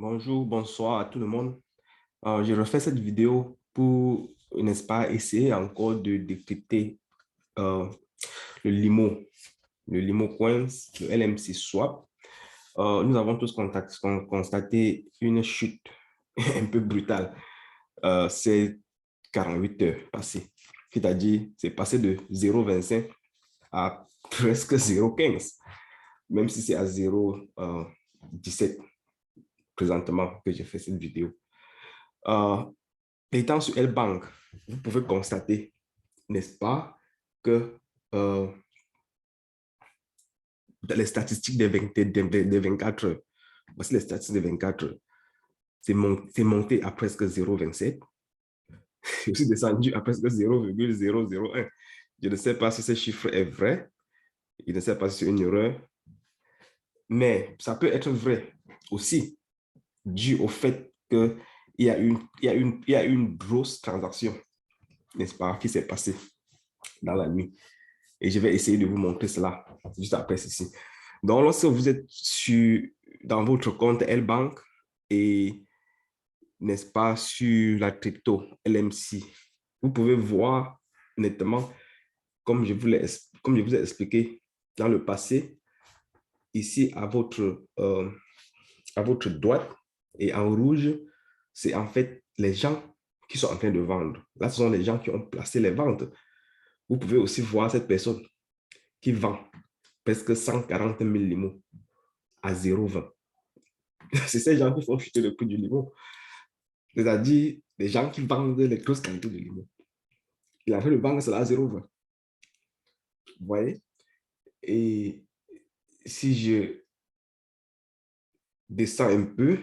Bonjour, bonsoir à tout le monde. Je refais cette vidéo pour, n'est-ce pas, essayer encore de décrypter euh, le Limo Coins, le LMC Swap. Nous avons tous constaté une chute un peu brutale ces 48 heures passées. C'est-à-dire, c'est passé de 0,25 à presque 0,15, même si c'est à 0,17 présentement que j'ai fait cette vidéo. Euh, Étant sur L-Bank, vous pouvez constater, n'est-ce pas, que euh, dans les statistiques des 24 heures, voici les statistiques des 24 heures, c'est monté à presque 0,27, c'est aussi descendu à presque 0,001. Je ne sais pas si ce chiffre est vrai, je ne sais pas si c'est une erreur, mais ça peut être vrai aussi, dû au fait qu'il y a une grosse transaction, n'est-ce pas, qui s'est passée dans la nuit. Et je vais essayer de vous montrer cela juste après ceci. Donc, lorsque vous êtes dans votre compte L-Bank et, n'est-ce pas, sur la crypto LMC, vous pouvez voir nettement, comme je vous ai expliqué dans le passé, ici à votre droite et en rouge, c'est en fait les gens qui sont en train de vendre. Là, ce sont les gens qui ont placé les ventes. Vous pouvez aussi voir cette personne qui vend presque 140 000 limos à 0,20. C'est ces gens qui font chuter le prix du limon. C'est-à-dire les gens qui vendent les grosses quantités de limon. Il a fait le vendre cela à 0,20. Vous voyez? Et si je descends un peu,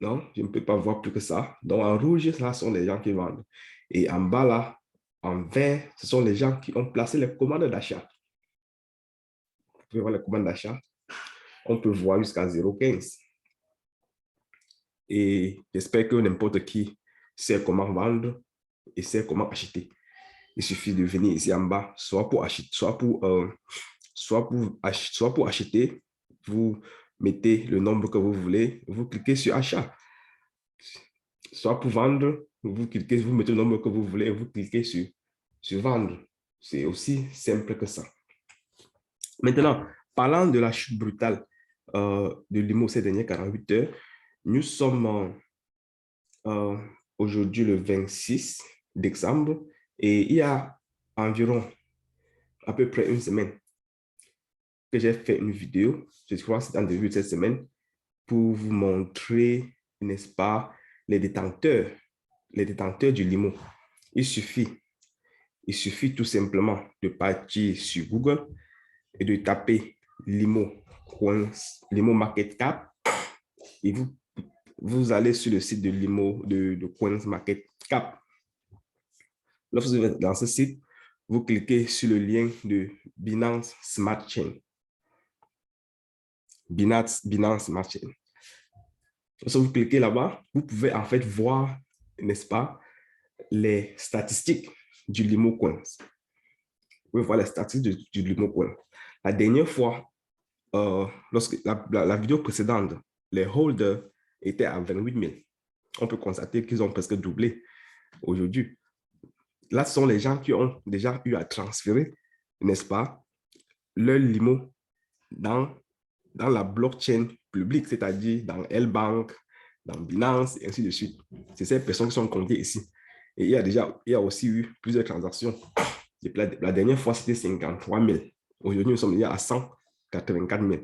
non, je ne peux pas voir plus que ça. Donc en rouge, là, ce sont les gens qui vendent. Et en bas, là, en vert, ce sont les gens qui ont placé les commandes d'achat. Vous pouvez voir les commandes d'achat. On peut voir jusqu'à 0,15. Et j'espère que n'importe qui sait comment vendre et sait comment acheter. Il suffit de venir ici en bas, soit pour acheter, soit pour acheter, vous mettez le nombre que vous voulez, vous cliquez sur achat. Soit pour vendre, vous mettez le nombre que vous voulez et vous cliquez sur vendre. C'est aussi simple que ça. Maintenant, parlant de la chute brutale de l'IMO ces dernières 48 heures, nous sommes aujourd'hui le 26 décembre et il y a environ à peu près une semaine que j'ai fait une vidéo, je crois que c'est en début de cette semaine, pour vous montrer, n'est-ce pas, les détenteurs du limo. Il suffit tout simplement de partir sur Google et de taper limo market cap et vous allez sur le site de limo de Coins Market Cap. Lorsque vous êtes dans ce site, vous cliquez sur le lien de Binance Smart Chain. Binance Smart Chain. Lorsque vous cliquez là-bas, vous pouvez en fait voir, n'est-ce pas, les statistiques du Limo Coins. Vous pouvez voir les statistiques du Limo Coin. La dernière fois, lorsque la vidéo précédente, les holders étaient à 28 000. On peut constater qu'ils ont presque doublé aujourd'hui. Là, ce sont les gens qui ont déjà eu à transférer, n'est-ce pas, leur limo dans la blockchain publique, c'est-à-dire dans L-Bank, dans Binance, et ainsi de suite. C'est ces personnes qui sont comptées ici. Et il y a aussi eu plusieurs transactions. La dernière fois, c'était 53 000. Aujourd'hui, nous sommes déjà à 184 000.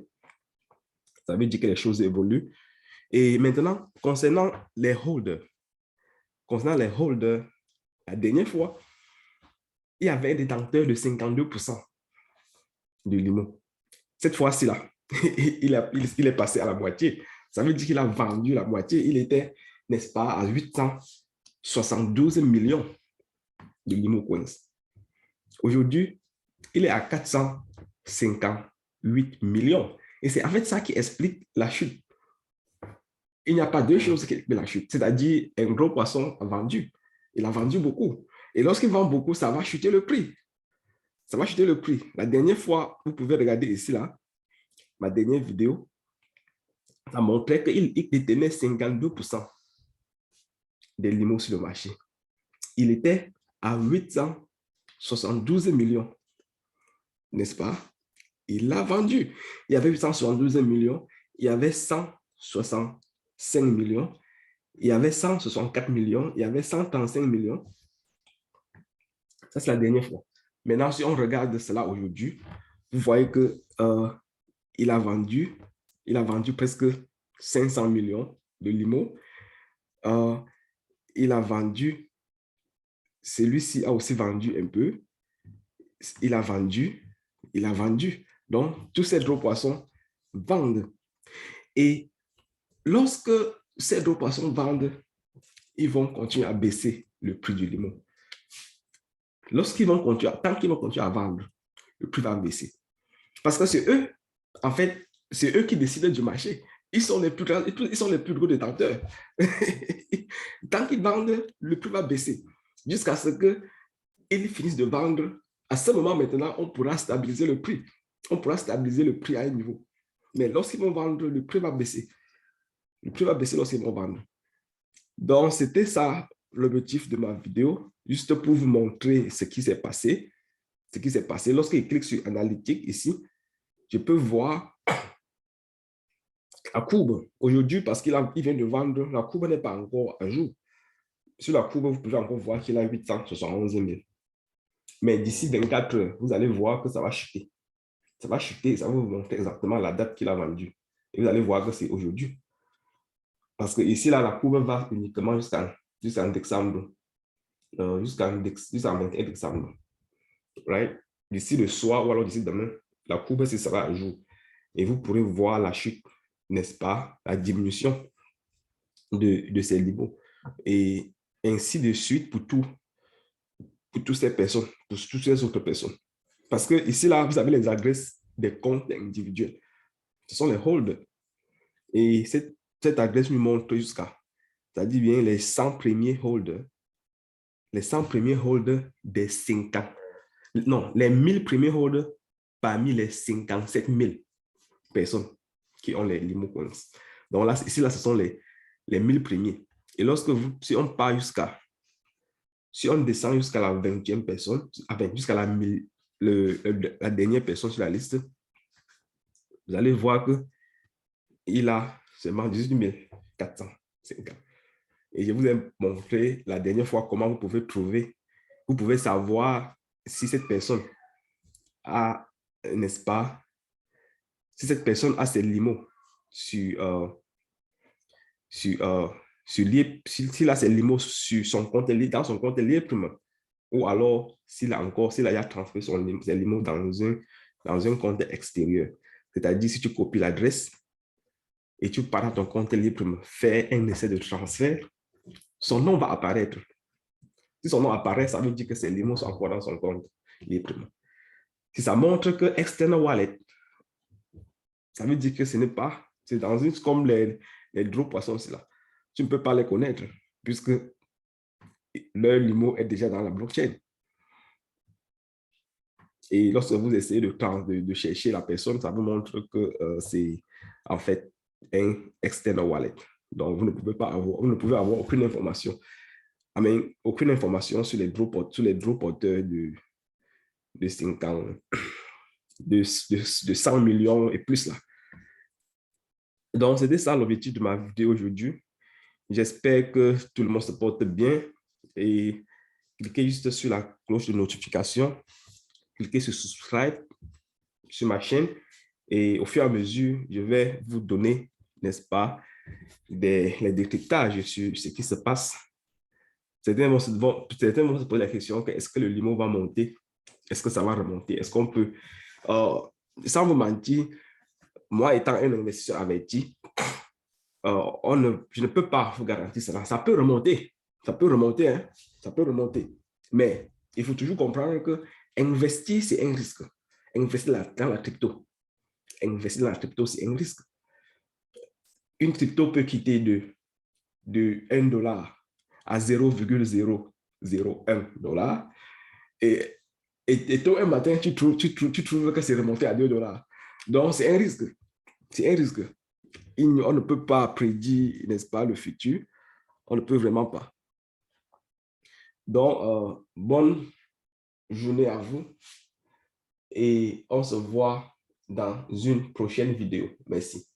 Ça veut dire que les choses évoluent. Et maintenant, concernant les holders, la dernière fois, il y avait un détenteur de 52% de limo. Cette fois-ci, là, il est passé à la moitié. Ça veut dire qu'il a vendu la moitié. Il était, n'est-ce pas, à 872 millions de limo coins. Aujourd'hui, il est à 458 millions. Et c'est en fait ça qui explique la chute. Il n'y a pas deux choses qui expliquent la chute. C'est-à-dire, un gros poisson a vendu. Il a vendu beaucoup. Et lorsqu'il vend beaucoup, ça va chuter le prix. Ça va chuter le prix. La dernière fois, vous pouvez regarder ici, là, ma dernière vidéo. ça montrait qu'il détenait 52% des limos sur le marché. Il était à 872 millions, n'est-ce pas? Il l'a vendu. Il y avait 872 millions, il y avait 165 millions, il y avait 164 millions, il y avait 135 millions. Ça, c'est la dernière fois. Maintenant, si on regarde cela aujourd'hui, vous voyez que il a vendu presque 500 millions de limos. Il a vendu, celui-ci a aussi vendu un peu. Il a vendu. Donc, tous ces gros poissons vendent. Et lorsque ces gros poissons vendent, ils vont continuer à baisser le prix du limon. Tant qu'ils vont continuer à vendre, le prix va baisser. Parce que c'est eux, en fait, c'est eux qui décident du marché. Ils sont les plus gros détenteurs. Tant qu'ils vendent, le prix va baisser. Jusqu'à ce qu'ils finissent de vendre. À ce moment maintenant, on pourra stabiliser le prix. On pourra stabiliser le prix à un niveau. Mais lorsqu'ils vont vendre, le prix va baisser. Le prix va baisser lorsqu'ils vont vendre. Donc, c'était ça l'objectif de ma vidéo, juste pour vous montrer ce qui s'est passé. Ce qui s'est passé. Lorsque je clique sur Analytique ici, je peux voir la courbe. Aujourd'hui, parce qu'il vient de vendre, la courbe n'est pas encore à jour. Sur la courbe, vous pouvez encore voir qu'il a 871 000. Mais d'ici 24 heures, vous allez voir que ça va chuter. Ça va chuter, ça va vous montrer exactement la date qu'il a vendu. Et vous allez voir que c'est aujourd'hui. Parce que ici, là, la courbe va uniquement jusqu'en décembre. Jusqu'en 21 décembre. Right? D'ici le soir ou alors d'ici demain, la courbe sera à jour. Et vous pourrez voir la chute, n'est-ce pas, la diminution de ces limos. Et ainsi de suite pour toutes ces personnes, pour toutes ces autres personnes. Parce que ici, là, vous avez les adresses des comptes individuels. Ce sont les holders. Et cette adresse nous montre jusqu'à, c'est-à-dire bien les 100 premiers holders. Les 100 premiers holders des 50. Non, les 1000 premiers holders parmi les 57 000 personnes qui ont les limo coins. Donc là, ici, là, ce sont les 1000 premiers. Et lorsque si on part si on descend jusqu'à la 20e personne, jusqu'à la dernière personne sur la liste, vous allez voir qu'il a seulement 18 450. Et je vous ai montré la dernière fois comment vous pouvez savoir si cette personne a, n'est-ce pas, si cette personne a ses limos s'il a ses limos sur son compte, dans son compte libre, ou alors s'il a déjà transféré ses limos dans un compte extérieur. C'est-à-dire, si tu copies l'adresse et tu pars dans ton compte libre, fais un essai de transfert, son nom va apparaître. Si son nom apparaît, ça veut dire que ses limos sont encore dans son compte libre. Si ça montre que external wallet, ça veut dire que ce n'est pas, c'est dans une, comme les gros poissons, là. Tu ne peux pas les connaître puisque leur limo est déjà dans la blockchain. Et lorsque vous essayez de chercher la personne, ça vous montre que c'est en fait un external wallet. Donc, vous ne pouvez avoir aucune information. Aucune information sur les gros porteurs de 50, de 100 millions et plus là. Donc, c'était ça l'objectif de ma vidéo aujourd'hui. J'espère que tout le monde se porte bien et cliquez juste sur la cloche de notification, cliquez sur subscribe sur ma chaîne et au fur et à mesure, je vais vous donner, n'est-ce pas, les décryptages sur ce qui se passe. Certains vont se poser la question, est-ce que le limo va monter? Est-ce que ça va remonter? Est-ce qu'on peut, sans vous mentir, moi étant un investisseur averti, je ne peux pas vous garantir cela. Ça peut remonter. Ça peut remonter. Hein? Ça peut remonter. Mais il faut toujours comprendre que investir, c'est un risque. Investir dans la crypto. Investir dans la crypto, c'est un risque. Une crypto peut quitter de $1 à 0,001 $. Et toi, un matin, tu trouves que c'est remonté à $2. Donc, c'est un risque. C'est un risque. on ne peut pas prédire, n'est-ce pas, le futur. On ne peut vraiment pas. Donc, bonne journée à vous et on se voit dans une prochaine vidéo. Merci.